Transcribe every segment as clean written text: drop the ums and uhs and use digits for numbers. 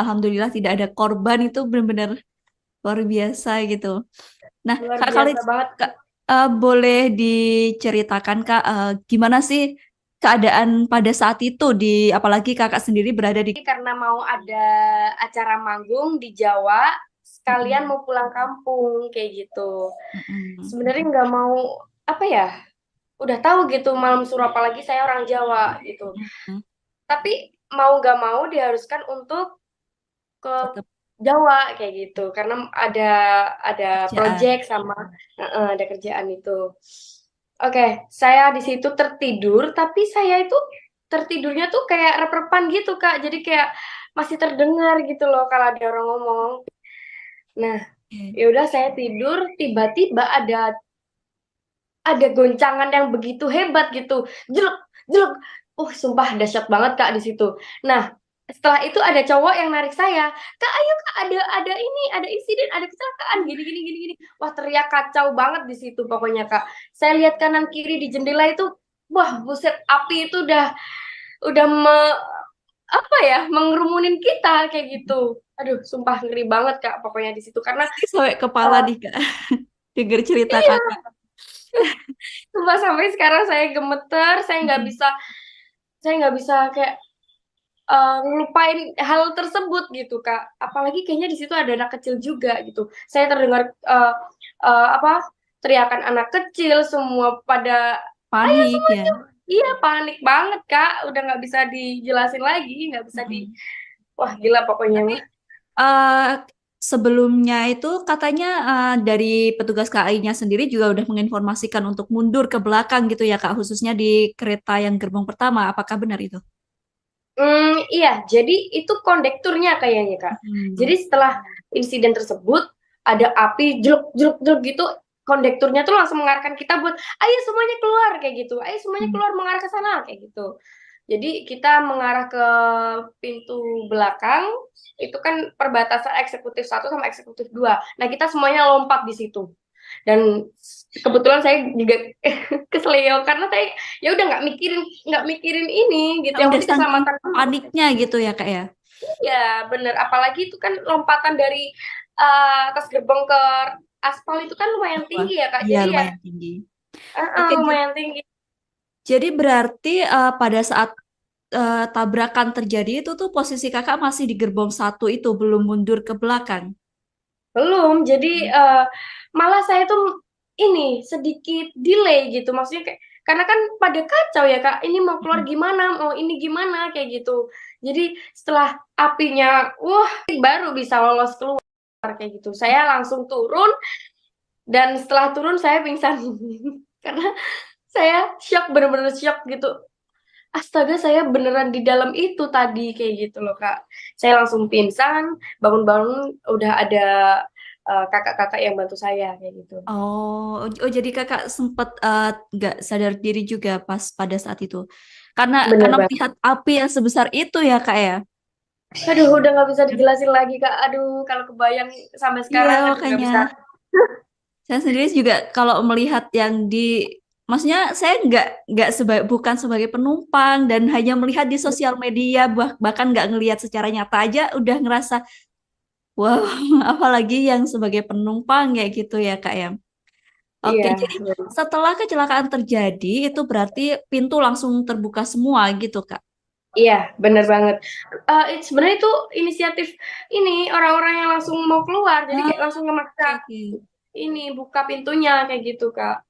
alhamdulillah tidak ada korban itu benar-benar luar biasa gitu. Nah, Luar Kak Khalid, biasa banget. Kak, boleh diceritakan Kak, gimana sih keadaan pada saat itu di apalagi Kakak sendiri berada di. Karena mau ada acara manggung di Jawa, sekalian Mm-mm, mau pulang kampung kayak gitu. mm-mm, Sebenarnya nggak mau apa ya, udah tahu gitu malam suruh, apalagi saya orang Jawa gitu. mm-mm. Tapi mau nggak mau diharuskan untuk ke Tetap Jawa kayak gitu karena ada kerjaan. project sama ada kerjaan itu. Oke, saya di situ tertidur, tapi saya itu tertidurnya tuh kayak rep-repan gitu, Kak. Jadi kayak masih terdengar gitu loh kalau ada orang ngomong. Nah, Oke. ya udah saya tidur, tiba-tiba ada goncangan yang begitu hebat gitu. Jelek, jelek. Sumpah dahsyat banget Kak di situ. Nah, setelah itu ada cowok yang narik saya. Kak, ayo Kak, ada ini, ada insiden, ada kecelakaan, gini gini gini gini. Wah, teriak kacau banget di situ pokoknya Kak. Saya lihat kanan kiri di jendela itu, wah, buset, api itu udah apa ya, mengerumunin kita kayak gitu. Aduh, sumpah ngeri banget Kak pokoknya di situ karena Pasti sampai kepala uh, nih Kak, dengar cerita iya, Kakak. sumpah sampai sekarang saya gemeter, Mm-mm. saya nggak bisa kayak ngelupain hal tersebut gitu Kak. Apalagi kayaknya di situ ada anak kecil juga gitu. Saya terdengar apa teriakan anak kecil semua pada ayo Panik ya. semuanya. Iya panik banget Kak. Udah nggak bisa dijelasin lagi, nggak bisa di. Mm-mm. Wah gila pokoknya Tapi mah. eh, sebelumnya itu katanya dari petugas KAI-nya sendiri juga udah menginformasikan untuk mundur ke belakang gitu ya Kak, khususnya di kereta yang gerbong pertama. Apakah benar itu? Iya, jadi itu kondekturnya kayaknya Kak. Jadi Hmm. setelah insiden tersebut ada api jelek jelek jelek gitu, kondekturnya tuh langsung mengarahkan kita buat ayo semuanya keluar kayak gitu. Ayo semuanya Hmm. keluar mengarah ke sana kayak gitu. Jadi kita mengarah ke pintu belakang, itu kan perbatasan eksekutif satu sama eksekutif 2. Nah, kita semuanya lompat di situ. Dan kebetulan saya juga keselio karena saya ya udah nggak mikirin ini gitu, yang Udah penting saking keselamatan dulu. paniknya gitu ya Kak ya. Ya bener, apalagi itu kan lompatan dari atas gerbong ke aspal itu kan lumayan Wah, tinggi ya Kak, iya jadi ya lumayan tinggi. Oke, lumayan tinggi. jadi berarti pada saat tabrakan terjadi itu tuh posisi kakak masih di gerbong satu itu belum mundur ke belakang. Belum, jadi malah saya tuh ini sedikit delay gitu, maksudnya kayak karena kan pada kacau ya Kak, ini mau keluar Mm-mm. gimana, mau ini gimana kayak gitu. Jadi setelah apinya, wah baru bisa lolos keluar kayak gitu. Saya langsung turun dan setelah turun saya pingsan karena saya shock, bener-bener shock gitu. Astaga, saya beneran di dalam itu tadi kayak gitu loh Kak. Saya langsung pingsan, bangun-bangun udah ada kakak-kakak yang bantu saya kayak gitu. Oh, jadi kakak sempat nggak sadar diri juga pas pada saat itu. Karena Bener banget. melihat api yang sebesar itu ya kak ya. Aduh, udah nggak bisa dijelasin lagi Kak. Aduh, kalau kebayang sampai Iya sekarang, aduh nggak makanya bisa. saya sendiri juga kalau melihat yang di, maksudnya saya nggak sebagai bukan sebagai penumpang dan hanya melihat di sosial media bahkan nggak ngelihat secara nyata aja udah ngerasa wow, apalagi yang sebagai penumpang kayak gitu ya Kak ya. Oke, Iya, jadi setelah kecelakaan terjadi itu berarti pintu langsung terbuka semua gitu Kak. iya, bener banget. Sebenarnya itu inisiatif ini orang-orang yang langsung mau keluar, jadi Ah, kayak langsung ngemaksa oke oke. ini buka pintunya kayak gitu Kak.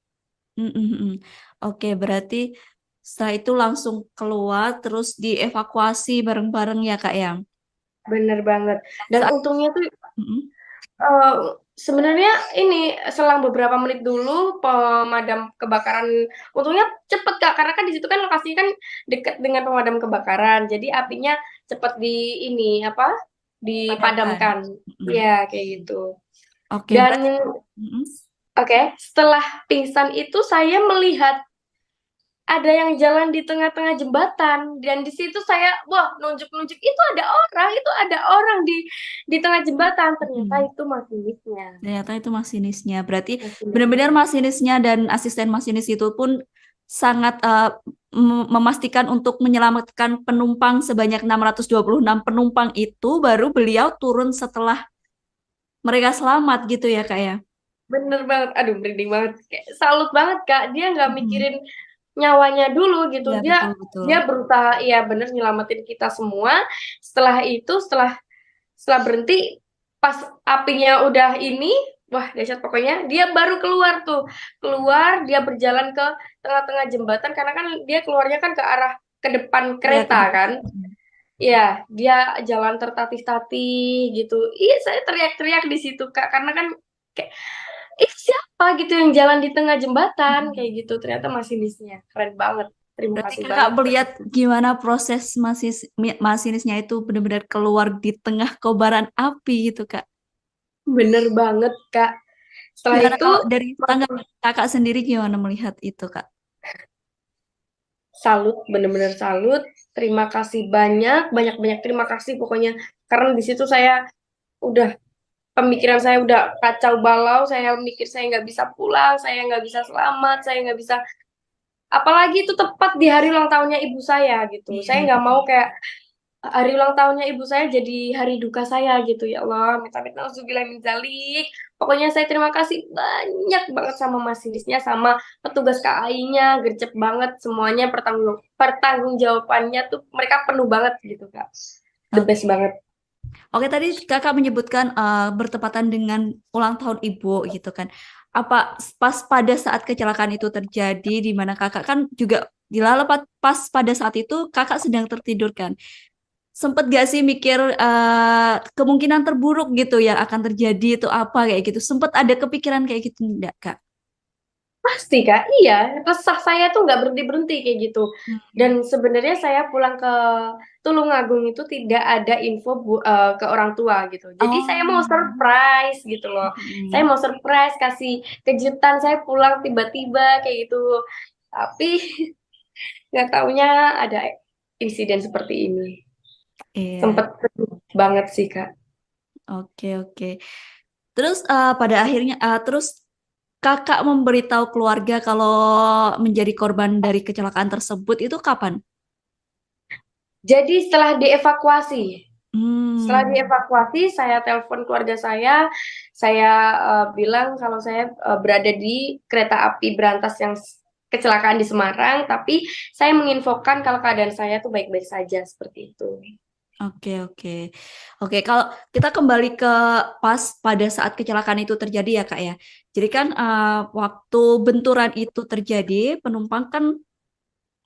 Mm, mm, mm. Oke, berarti setelah itu langsung keluar terus dievakuasi bareng-bareng ya Kak ya. Bener banget. Dan Saat untungnya tuh mm, mm. Eee, sebenarnya ini selang beberapa menit dulu pemadam kebakaran untungnya cepet, Kak, karena kan di situ kan lokasinya kan dekat dengan pemadam kebakaran, jadi apinya cepet di ini, apa, Padamkan. dipadamkan. Mm. Iya, kayak gitu. Oke, Dan berarti mm, mm. oke, setelah pingsan itu saya melihat ada yang jalan di tengah-tengah jembatan dan di situ saya, wah, nunjuk-nunjuk, itu ada orang di tengah jembatan, ternyata Mm. itu masinisnya. Ternyata itu masinisnya. Berarti Masinis. benar-benar masinisnya dan asisten masinis itu pun sangat memastikan untuk menyelamatkan penumpang sebanyak 626 penumpang itu baru beliau turun setelah mereka selamat gitu ya Kak ya. Bener banget, aduh merinding banget, kayak salut banget Kak, dia nggak Mm-mm. mikirin nyawanya dulu gitu, Iya dia betul betul. dia berusaha iya bener nyelamatin kita semua, setelah itu setelah berhenti, pas apinya udah ini, wah dahsyat pokoknya, dia baru keluar tuh, keluar dia berjalan ke tengah-tengah jembatan karena kan dia keluarnya kan ke arah ke depan Iya ke kereta depan. kan. Iya, dia jalan tertatih-tatih gitu. Iya, saya teriak-teriak di situ, Kak, karena kan kayak itu siapa gitu yang jalan di tengah jembatan kayak Mm-mm. gitu. Ternyata masinisnya. Keren banget. Terima Berarti kasih kakak banget buat melihat itu. gimana proses masinisnya itu benar-benar keluar di tengah kobaran api gitu kak. Bener banget, Kak. Setelah Gimana itu kalau dari langsung tanggapan kakak sendiri gimana melihat itu kak? salut, bener-bener salut. Terima kasih banyak, banyak-banyak terima kasih pokoknya. Karena di situ saya udah pemikiran saya udah kacau balau, saya mikir saya nggak bisa pulang, saya nggak bisa selamat, saya nggak bisa. Apalagi itu tepat di hari ulang tahunnya ibu saya gitu. Iya, Saya nggak mau kayak hari ulang tahunnya ibu saya jadi hari duka saya gitu ya Allah. Minta-minta nauzubillah min dzalik. Pokoknya saya terima kasih banyak banget sama masinisnya sama petugas KAI-nya, gercep banget semuanya pertanggungjawabannya tuh mereka penuh banget gitu Kak. The best oke. banget. Oke, tadi kakak menyebutkan bertepatan dengan ulang tahun ibu gitu kan. Apa pas pada saat kecelakaan itu terjadi, di mana kakak kan juga dilala pas pada saat itu kakak sedang tertidur kan. Sempet gak sih mikir kemungkinan terburuk gitu yang akan terjadi itu apa kayak gitu? Sempet ada kepikiran kayak gitu enggak, Kak? Pasti Kak, iya. Resah saya tuh nggak berhenti-berhenti kayak gitu. Dan Hmm. sebenarnya saya pulang ke Tulungagung itu tidak ada info ke orang tua gitu. Jadi saya mau Oh. surprise gitu loh. Saya Hmm. mau surprise, kasih kejutan saya pulang tiba-tiba kayak gitu. Tapi nggak taunya ada insiden seperti ini. Iya, Sempet sedih banget sih Kak. oke oke. Terus pada akhirnya terus kakak memberitahu keluarga kalau menjadi korban dari kecelakaan tersebut itu kapan? Jadi setelah dievakuasi, setelah Hmm. dievakuasi, saya telepon keluarga saya bilang kalau saya berada di kereta api berantas yang kecelakaan di Semarang, tapi saya menginfokan kalau keadaan saya tuh baik-baik saja seperti itu. Oke, oke. Oke, kalau kita kembali ke pas pada saat kecelakaan itu terjadi ya, Kak ya. Jadi kan waktu benturan itu terjadi, penumpang kan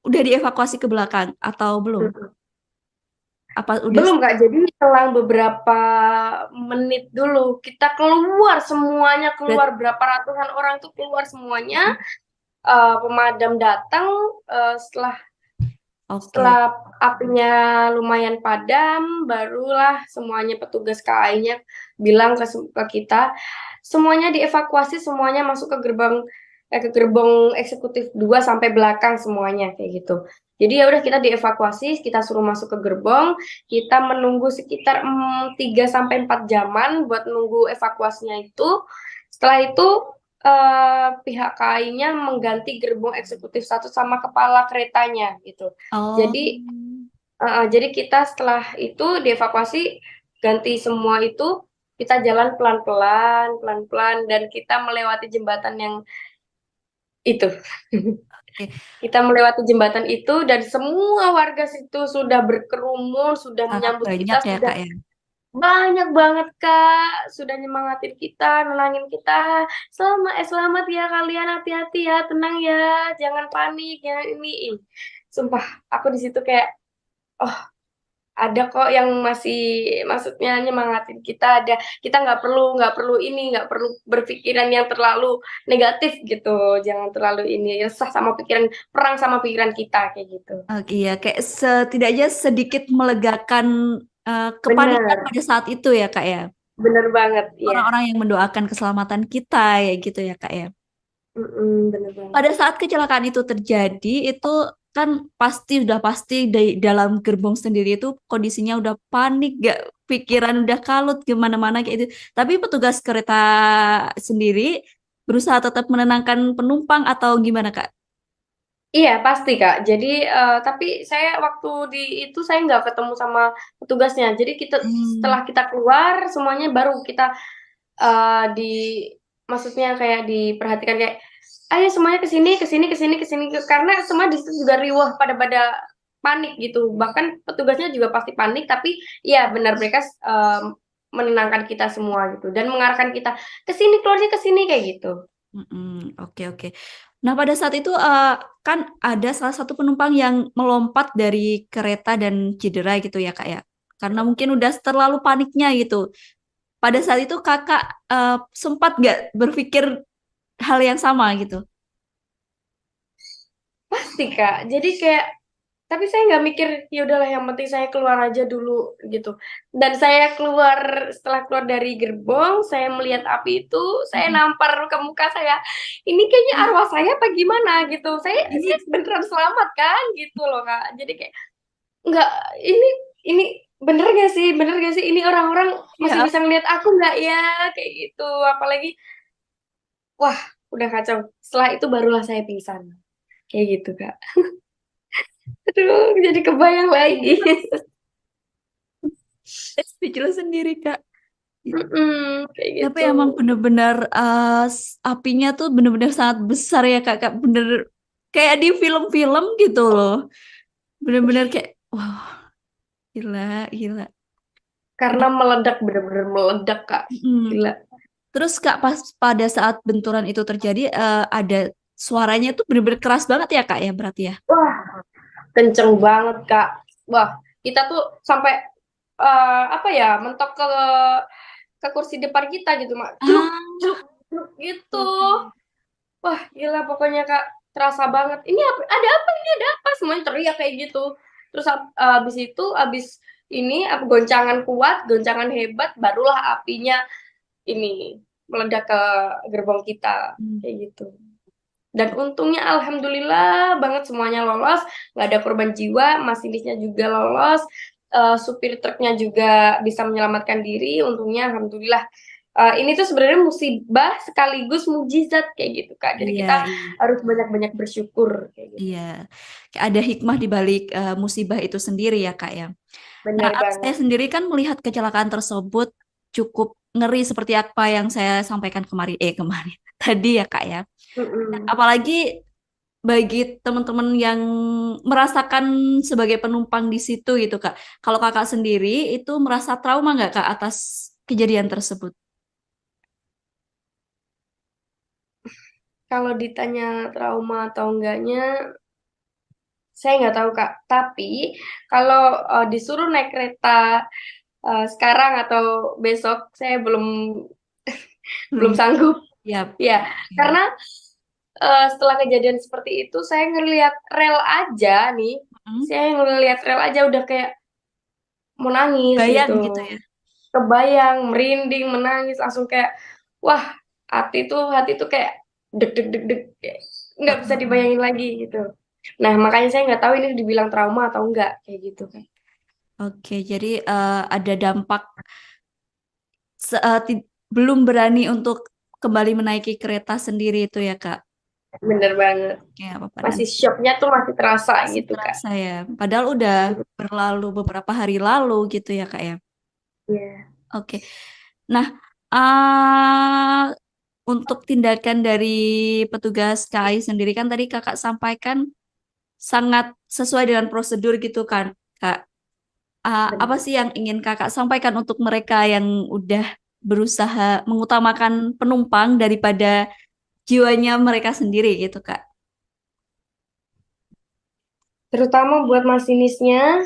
udah dievakuasi ke belakang atau belum? Mm. Apa udah Belum Kak, jadi selang beberapa menit dulu kita keluar semuanya berat? keluar berapa ratusan orang tuh keluar semuanya. Pemadam datang setelah Oke. Setelah apinya lumayan padam, barulah semuanya petugas KAI-nya bilang ke kita, semuanya dievakuasi, semuanya masuk ke gerbong eksekutif 2 sampai belakang semuanya kayak gitu. Jadi ya udah kita dievakuasi, kita suruh masuk ke gerbong, kita menunggu sekitar 3 sampai 4 jaman buat nunggu evakuasinya itu. Setelah itu pihak KAI-nya mengganti gerbong eksekutif satu sama kepala keretanya gitu. Oh. Jadi jadi kita setelah itu dievakuasi ganti semua itu kita jalan pelan-pelan, pelan-pelan dan kita melewati jembatan yang itu. Oke. Kita melewati jembatan itu dan semua warga situ sudah berkerumun, sudah Sangat menyambut banyak kita, ya, sudah Kak ya. banyak banget Kak, sudah nyemangatin kita, nenangin kita. Selamat ya kalian, hati-hati ya, tenang ya, jangan panik, jangan ini. Sumpah, aku di situ kayak, oh ada kok yang masih maksudnya nyemangatin kita. Kita nggak perlu ini, nggak perlu berpikiran yang terlalu negatif gitu. Jangan terlalu ini resah sama pikiran, perang sama pikiran kita kayak gitu. Oke, ya, kayak setidaknya sedikit melegakan kepanikan Bener, pada saat itu ya, Kak ya. bener banget, ya. Orang-orang yang mendoakan keselamatan kita ya gitu ya, Kak ya. Bener banget. Pada saat kecelakaan itu terjadi, itu kan udah pasti di dalam gerbong sendiri itu kondisinya udah panik, gak pikiran udah kalut gimana-mana kayak itu. Tapi petugas kereta sendiri berusaha tetap menenangkan penumpang atau gimana, Kak? Iya pasti Kak. Jadi tapi saya waktu di itu saya nggak ketemu sama petugasnya. Jadi Hmm. setelah kita keluar semuanya baru kita di maksudnya kayak diperhatikan kayak ayo semuanya ke sini ke sini ke sini ke sini karena semua di situ juga riwah pada panik gitu. Bahkan petugasnya juga pasti panik tapi ya benar mereka menenangkan kita semua gitu dan mengarahkan kita ke sini keluarnya ke sini kayak gitu. Oke, oke. Nah, pada saat itu kan ada salah satu penumpang yang melompat dari kereta dan cedera gitu ya, Kak ya. Karena mungkin udah terlalu paniknya gitu. Pada saat itu Kakak sempat nggak berpikir hal yang sama gitu? Pasti Kak. Jadi kayak tapi saya nggak mikir ya udahlah yang penting saya keluar aja dulu gitu. Dan saya keluar setelah keluar dari gerbong, saya melihat api itu, saya Mm-mm. nampar ke muka saya. Ini kayaknya arwah saya apa gimana gitu. Saya Ini beneran selamat kan gitu loh Kak. Jadi kayak nggak ini bener gak sih? Bener gak sih ini orang-orang masih ya bisa ngeliat aku nggak ya kayak gitu. Apalagi wah udah kacau. Setelah itu barulah saya pingsan. Kayak gitu Kak. Aduh, jadi kebayang lagi. speechless sendiri, Kak. Kayak Tapi gitu. emang bener-bener apinya tuh bener-bener sangat besar ya, Kak. Kak. Bener kayak di film-film gitu loh. Bener-bener kayak wah, gila, gila. Karena meledak, bener-bener meledak, Kak. Mm. Gila. Terus Kak, pas pada saat benturan itu terjadi, ada suaranya tuh bener-bener keras banget ya Kak ya berarti ya? Wah, kenceng banget, Kak. Wah, kita tuh sampai apa ya, mentok ke kursi depan kita gitu, Mak. Jeluk, Ah, jeluk, jeluk gitu. oke. Wah, gila pokoknya, Kak. Terasa banget. Ini apa? Ada apa? Ini ada apa? Semuanya teriak kayak gitu. Terus abis itu, abis ini goncangan kuat, goncangan hebat, barulah apinya ini meledak ke gerbong kita Hmm. kayak gitu. Dan untungnya alhamdulillah banget semuanya lolos, nggak ada korban jiwa, masinisnya juga lolos, supir truknya juga bisa menyelamatkan diri, untungnya alhamdulillah. Ini tuh sebenarnya musibah sekaligus mujizat kayak gitu Kak. Jadi Iya, kita iya, harus banyak-banyak bersyukur kayak gitu. iya. Kayak ada hikmah di balik musibah itu sendiri ya Kak ya. Nah, Benar saya banget. sendiri kan melihat kecelakaan tersebut cukup ngeri seperti apa yang saya sampaikan kemarin, kemarin tadi ya Kak ya. Mm-mm. Apalagi bagi teman-teman yang merasakan sebagai penumpang di situ gitu Kak. Kalau Kakak sendiri itu merasa trauma nggak Kak atas kejadian tersebut? Kalau ditanya trauma atau enggaknya, saya nggak tahu Kak. Tapi kalau disuruh naik kereta sekarang atau besok saya belum Belum. belum sanggup Siap. ya Oke. karena setelah kejadian seperti itu saya ngelihat rel aja nih Hmm. saya ngelihat rel aja udah kayak mau nangis Bayang gitu gitu ya. kebayang merinding menangis langsung kayak wah hati tuh kayak deg deg deg deg kayak nggak bisa Heeh. dibayangin lagi gitu nah makanya saya nggak tahu ini dibilang trauma atau enggak kayak gitu kan Oke, jadi ada dampak belum berani untuk kembali menaiki kereta sendiri itu ya Kak. bener banget Oke, apa-apa masih nanti shocknya tuh masih terasa masih gitu kak terasa ya. Padahal udah berlalu beberapa hari lalu gitu ya Kak ya. Iya. Oke. Nah, ah, untuk tindakan dari petugas KAI sendiri kan tadi Kakak sampaikan sangat sesuai dengan prosedur gitu kan, Kak. Apa Bener. sih yang ingin Kakak sampaikan untuk mereka yang udah berusaha mengutamakan penumpang daripada jiwanya mereka sendiri gitu, Kak? Terutama buat masinisnya,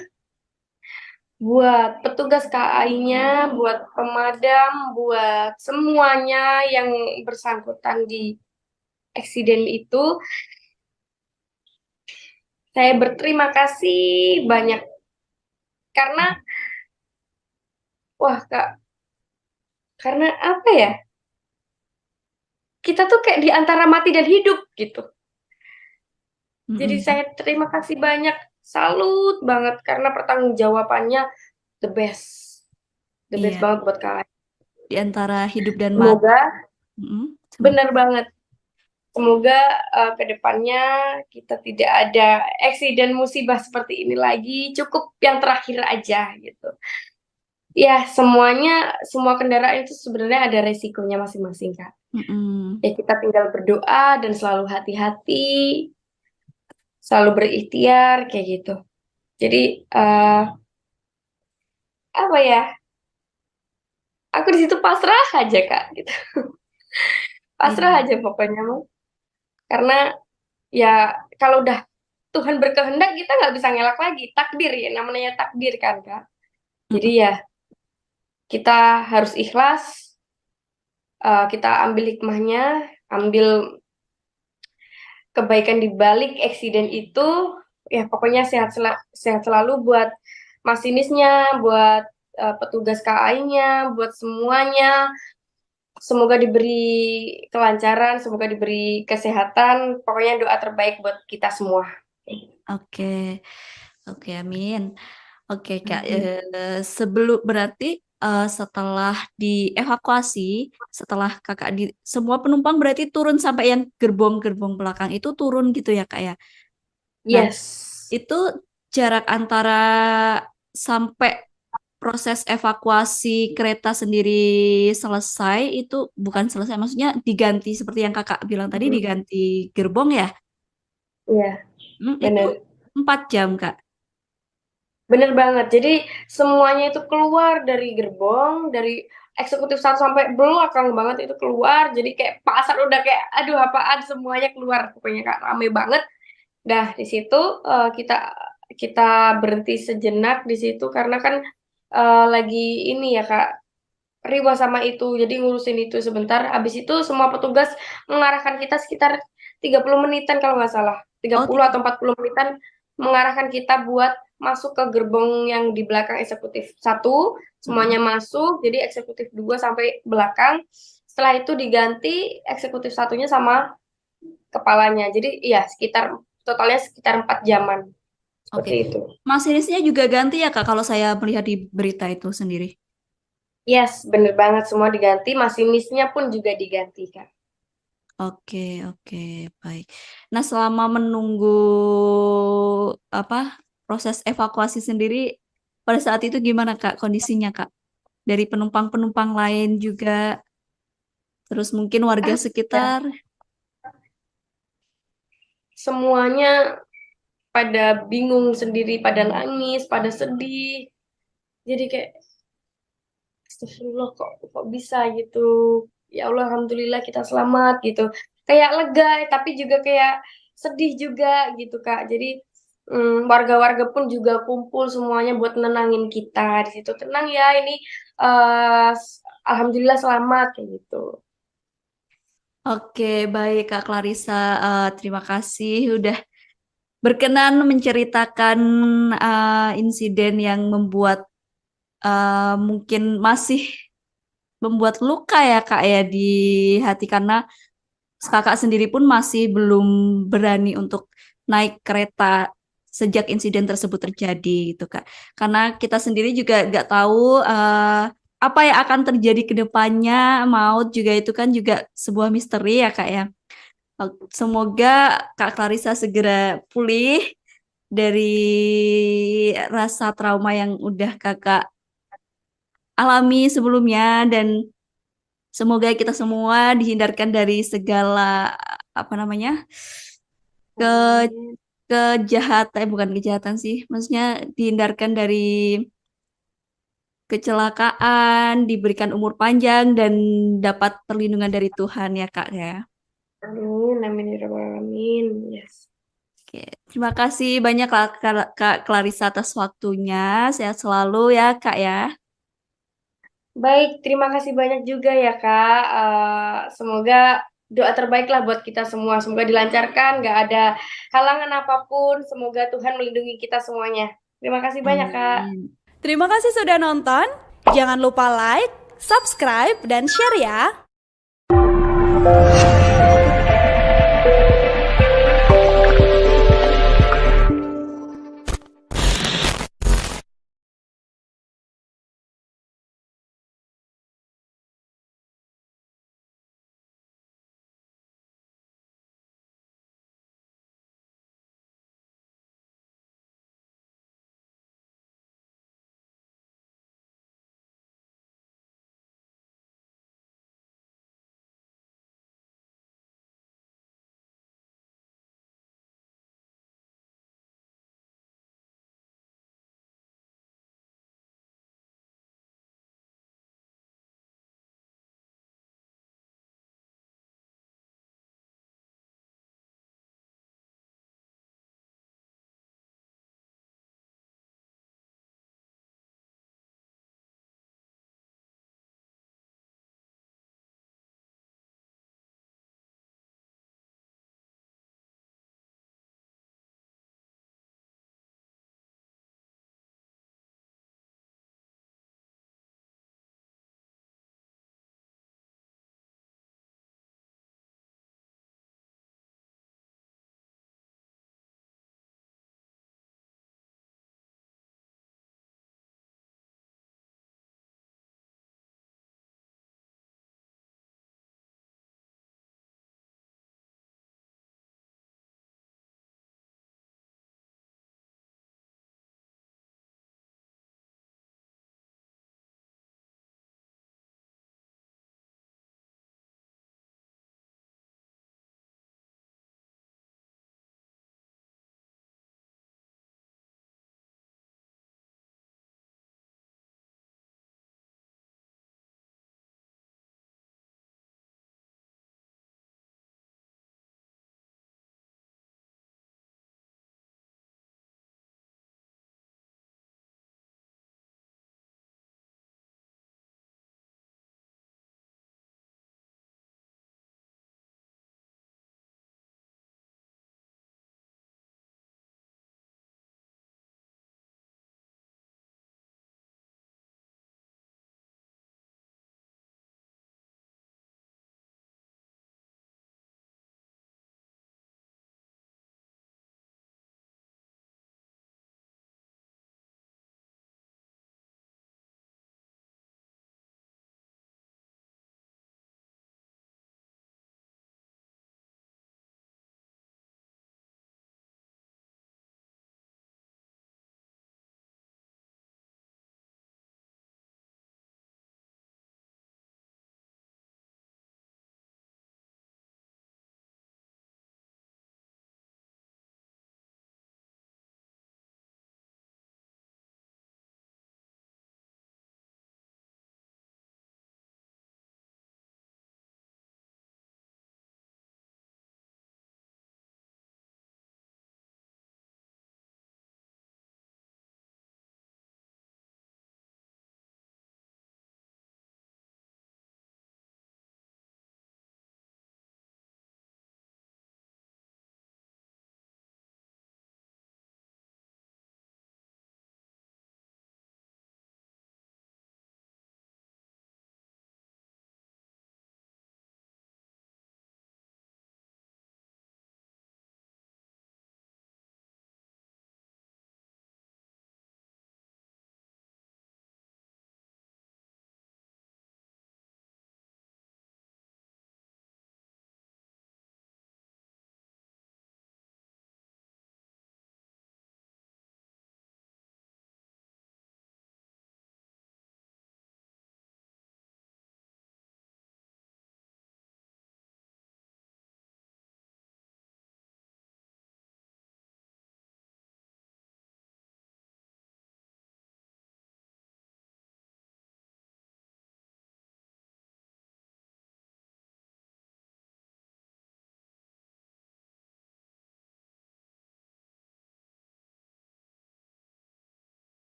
buat petugas KAI-nya, buat pemadam, buat semuanya yang bersangkutan di eksiden itu, saya berterima kasih banyak karena wah Kak, karena apa ya? Kita tuh kayak di antara mati dan hidup gitu. Jadi Mm-mm. saya terima kasih banyak, salut banget karena pertanggungjawabannya the best. The best Iya, banget buat KAI. di antara hidup dan mati. Semoga Mm-mm. Semoga. benar banget Semoga ke depannya kita tidak ada eksiden musibah seperti ini lagi. Cukup yang terakhir aja gitu. Ya, semua kendaraan itu sebenarnya ada resikonya masing-masing, Kak. Mm-mm. Ya, kita tinggal berdoa dan selalu hati-hati, selalu berikhtiar kayak gitu. Jadi apa ya? Aku di situ pasrah aja, Kak, gitu. Pasrah Iya. aja pokoknya mau. Karena ya kalau udah Tuhan berkehendak kita nggak bisa ngelak lagi. Takdir ya, namanya takdir kan, Kak. Jadi Mm-mm. ya kita harus ikhlas, kita ambil hikmahnya, ambil kebaikan di balik eksiden itu. Ya pokoknya sehat selalu buat masinisnya, buat petugas KAI-nya, buat semuanya. Semoga diberi kelancaran, semoga diberi kesehatan. Pokoknya doa terbaik buat kita semua. Oke, oke, amin. Oke, Kak. Amin. Sebelum berarti setelah dievakuasi, setelah Kakak semua penumpang berarti turun sampai yang gerbong-gerbong belakang itu turun gitu ya, Kak ya. Nah, Yes. itu jarak antara sampai proses evakuasi kereta sendiri selesai itu bukan selesai, maksudnya diganti seperti yang Kakak bilang tadi Mhm. diganti gerbong ya. Iya, Itu benar. 4 jam, Kak. Bener banget. Jadi semuanya itu keluar dari gerbong, dari eksekutif satu sampai belakang banget itu keluar. Jadi kayak pasar udah kayak aduh apaan semuanya keluar. Pokoknya Kak rame banget. Dah di situ kita kita berhenti sejenak di situ karena kan lagi ini ya Kak riwah sama itu. Jadi ngurusin itu sebentar. Habis itu semua petugas mengarahkan kita sekitar 30 menitan kalau nggak salah. tiga Oh, puluh atau 40 menitan mengarahkan kita buat masuk ke gerbong yang di belakang eksekutif satu, semuanya mm-mm. masuk, jadi eksekutif 2 sampai belakang. Setelah itu diganti eksekutif satunya sama kepalanya. Jadi ya totalnya sekitar 4 jaman. Oke. Seperti itu. Masinisnya juga ganti ya, Kak, kalau saya melihat di berita itu sendiri. Yes, bener banget semua diganti, masinisnya pun juga diganti, Kak. Oke, oke, baik. Nah, selama menunggu apa proses evakuasi sendiri, pada saat itu gimana, Kak, kondisinya, Kak? Dari penumpang-penumpang lain juga, terus mungkin warga Ah, ya. sekitar. Semuanya pada bingung sendiri, pada nangis, pada sedih. Jadi kayak astagfirullah kok bisa gitu. Ya Allah alhamdulillah kita selamat gitu. Kayak lega tapi juga kayak sedih juga gitu Kak. Jadi warga-warga pun juga kumpul semuanya buat nenangin kita di situ. Tenang ya ini eh alhamdulillah selamat kayak gitu. Oke, baik, Kak Clarissa. Terima kasih udah berkenan menceritakan insiden yang membuat mungkin masih membuat luka ya Kak ya di hati karena Kakak sendiri pun masih belum berani untuk naik kereta sejak insiden tersebut terjadi gitu Kak. Karena kita sendiri juga nggak tahu apa yang akan terjadi ke depannya, maut juga itu kan juga sebuah misteri ya Kak ya. Semoga Kak Clarissa segera pulih dari rasa trauma yang udah Kakak alami sebelumnya dan semoga kita semua dihindarkan dari segala apa namanya ke Amin. kejahatan, bukan kejahatan sih, maksudnya dihindarkan dari kecelakaan, diberikan umur panjang dan dapat perlindungan dari Tuhan ya Kak ya. Amin, amin ya rabbal alamin. Yes. Oke, terima kasih banyak Kak Clarissa atas waktunya. Sehat selalu ya Kak ya. Baik, terima kasih banyak juga ya Kak. Semoga doa terbaiklah buat kita semua. Semoga dilancarkan, nggak ada halangan apapun. Semoga Tuhan melindungi kita semuanya. Terima kasih banyak Kak. Amin. Terima kasih sudah nonton. Jangan lupa like, subscribe, dan share ya.